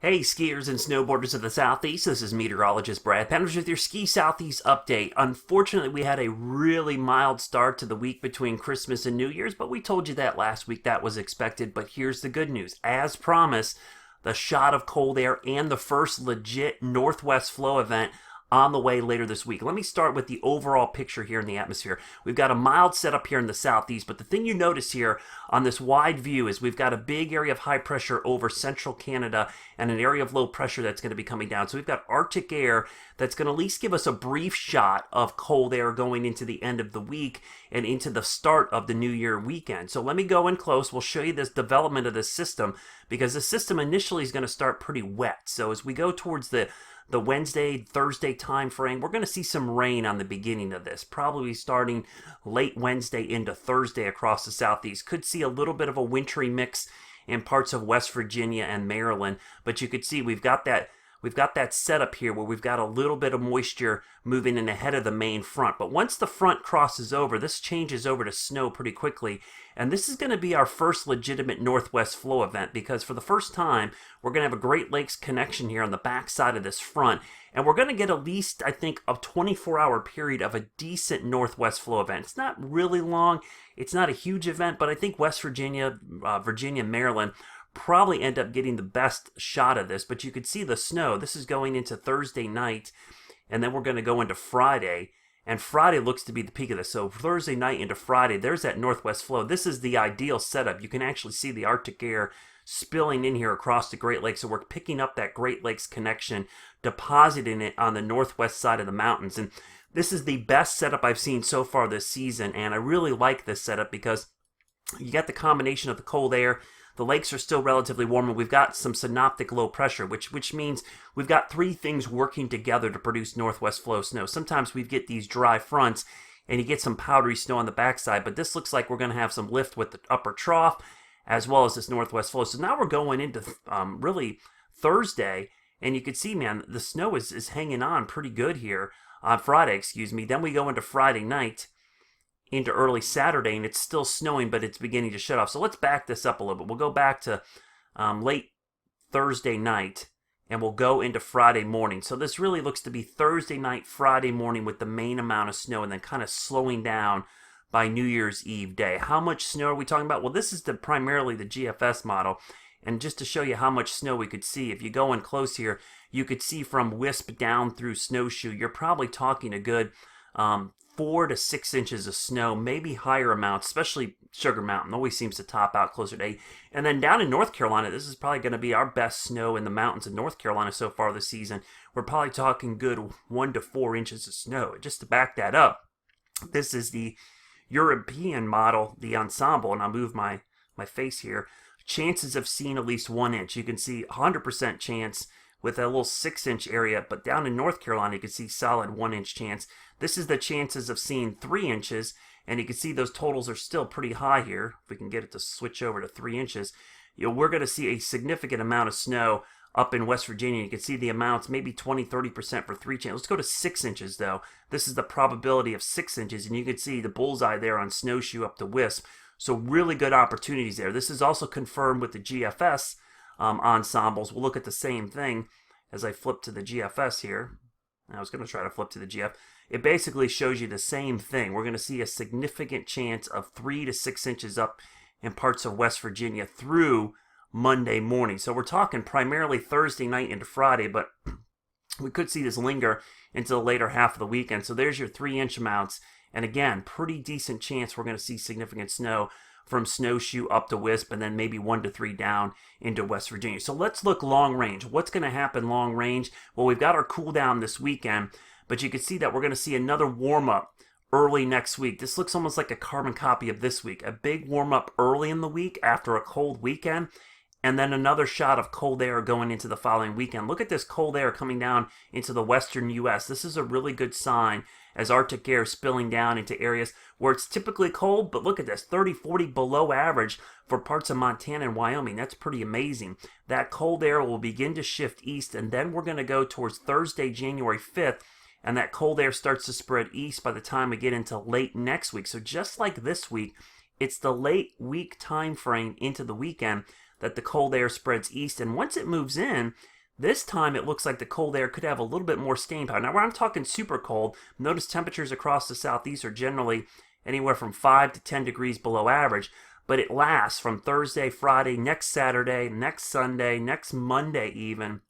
Hey skiers and snowboarders of the Southeast, this is meteorologist Brad Penders with your Ski Southeast update. Unfortunately, we had a really mild start to the week between Christmas and New Year's, but we told you that last week that was expected. But here's the good news. As promised, the shot of cold air and the first legit northwest flow event on the way later this week. Let me start with the overall picture here in the atmosphere. We've got a mild setup here in the southeast, but the thing you notice here on this wide view is we've got a big area of high pressure over central Canada and an area of low pressure that's going to be coming down. So we've got Arctic air that's going to at least give us a brief shot of cold air going into the end of the week and into the start of the New Year weekend. So let me go in close. We'll show you this development of this system because the system initially is going to start pretty wet. So as we go towards the Wednesday, Thursday time frame, we're going to see some rain on the beginning of this, probably starting late Wednesday into Thursday across the southeast. Could see a little bit of a wintry mix in parts of West Virginia and Maryland, but you could see we've got that setup here where we've got a little bit of moisture moving in ahead of the main front. But once the front crosses over, this changes over to snow pretty quickly. And this is going to be our first legitimate northwest flow event because for the first time, we're going to have a Great Lakes connection here on the back side of this front. And we're going to get at least, I think, a 24-hour period of a decent northwest flow event. It's not really long. It's not a huge event, but I think West Virginia, Maryland, probably end up getting the best shot of this, but you could see the snow. This is going into Thursday night, and then we're going to go into Friday, and Friday looks to be the peak of this. So Thursday night into Friday, there's that northwest flow. This is the ideal setup. You can actually see the Arctic air spilling in here across the Great Lakes, so we're picking up that Great Lakes connection, depositing it on the northwest side of the mountains, and this is the best setup I've seen so far this season, and I really like this setup because you got the combination of the cold air. The lakes are still relatively warm, and we've got some synoptic low pressure, which means we've got three things working together to produce northwest flow snow. Sometimes we get these dry fronts, and you get some powdery snow on the backside, but this looks like we're going to have some lift with the upper trough, as well as this northwest flow. So now we're going into really Thursday, and you can see, man, the snow is hanging on pretty good here on Friday, excuse me. Then we go into Friday night, into early Saturday, and it's still snowing, but it's beginning to shut off. So let's back this up a little bit. We'll go back to late Thursday night, and we'll go into Friday morning. So this really looks to be Thursday night, Friday morning with the main amount of snow, and then kind of slowing down by New Year's Eve day. How much snow are we talking about? Well, this is primarily the GFS model, and just to show you how much snow we could see, if you go in close here, you could see from Wisp down through Snowshoe, you're probably talking a good 4 to 6 inches of snow, maybe higher amounts, especially Sugar Mountain always seems to top out closer to 8. And then down in North Carolina, this is probably going to be our best snow in the mountains of North Carolina so far this season. We're probably talking good 1 to 4 inches of snow. Just to back that up, this is the European model, the Ensemble, and I'll move my face here. Chances of seeing at least 1 inch. You can see 100% chance with a little 6-inch area, but down in North Carolina, you can see solid 1-inch chance. This is the chances of seeing 3 inches, and you can see those totals are still pretty high here. If we can get it to switch over to 3 inches, we're going to see a significant amount of snow up in West Virginia. You can see the amounts, maybe 20-30% for 3 chance. Let's go to 6 inches, though. This is the probability of 6 inches, and you can see the bullseye there on Snowshoe up to Wisp. So really good opportunities there. This is also confirmed with the GFS ensembles. We'll look at the same thing as I flip to the GFS here. I was going to try to flip to the GF. It basically shows you the same thing. We're going to see a significant chance of 3 to 6 inches up in parts of West Virginia through Monday morning. So we're talking primarily Thursday night into Friday, but we could see this linger into the later half of the weekend. So there's your 3-inch amounts. And again, pretty decent chance we're going to see significant snow from Snowshoe up to Wisp, and then maybe 1 to 3 down into West Virginia. So let's look long range. What's going to happen long range? Well, we've got our cool down this weekend, but you can see that we're going to see another warm up early next week. This looks almost like a carbon copy of this week. A big warm up early in the week after a cold weekend, and then another shot of cold air going into the following weekend. Look at this cold air coming down into the western U.S. This is a really good sign as Arctic air spilling down into areas where it's typically cold, but look at this, 30, 40 below average for parts of Montana and Wyoming. That's pretty amazing. That cold air will begin to shift east, and then we're going to go towards Thursday, January 5th, and that cold air starts to spread east by the time we get into late next week. So just like this week, it's the late week time frame into the weekend that the cold air spreads east, and once it moves in, this time it looks like the cold air could have a little bit more staying power. Now, when I'm talking super cold, notice temperatures across the southeast are generally anywhere from 5 to 10 degrees below average, but it lasts from Thursday, Friday, next Saturday, next Sunday, next Monday even,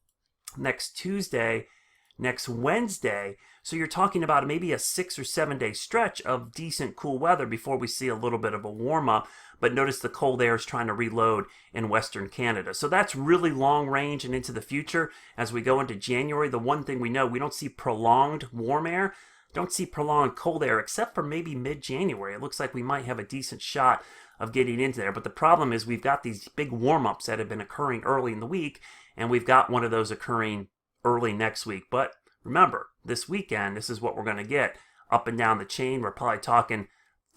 next Tuesday, next Wednesday. So you're talking about maybe a 6 or 7 day stretch of decent cool weather before we see a little bit of a warm up. But notice the cold air is trying to reload in Western Canada. So that's really long range and into the future. As we go into January, the one thing we know, we don't see prolonged warm air, don't see prolonged cold air, except for maybe mid-January. It looks like we might have a decent shot of getting into there. But the problem is we've got these big warm-ups that have been occurring early in the week, and we've got one of those occurring early next week. But remember, this weekend, this is what we're going to get. Up and down the chain, we're probably talking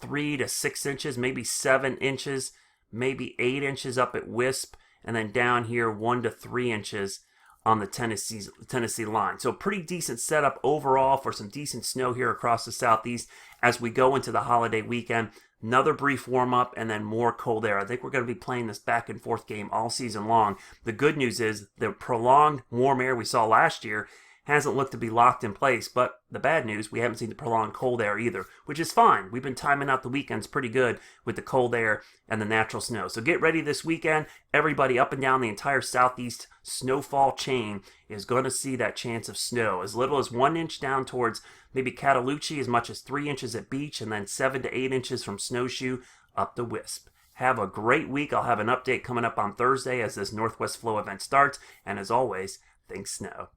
3 to 6 inches, maybe 7 inches, maybe 8 inches up at Wisp, and then down here 1 to 3 inches on the Tennessee line. So pretty decent setup overall for some decent snow here across the southeast as we go into the holiday weekend. Another brief warm-up and then more cold air. I think we're going to be playing this back and forth game all season long. The good news is the prolonged warm air we saw last year hasn't looked to be locked in place, but the bad news, we haven't seen the prolonged cold air either, which is fine. We've been timing out the weekends pretty good with the cold air and the natural snow. So get ready this weekend. Everybody up and down the entire southeast snowfall chain is going to see that chance of snow. As little as 1 inch down towards maybe Cataloochee, as much as 3 inches at Beach, and then 7 to 8 inches from Snowshoe up to Wisp. Have a great week. I'll have an update coming up on Thursday as this Northwest Flow event starts. And as always, think snow.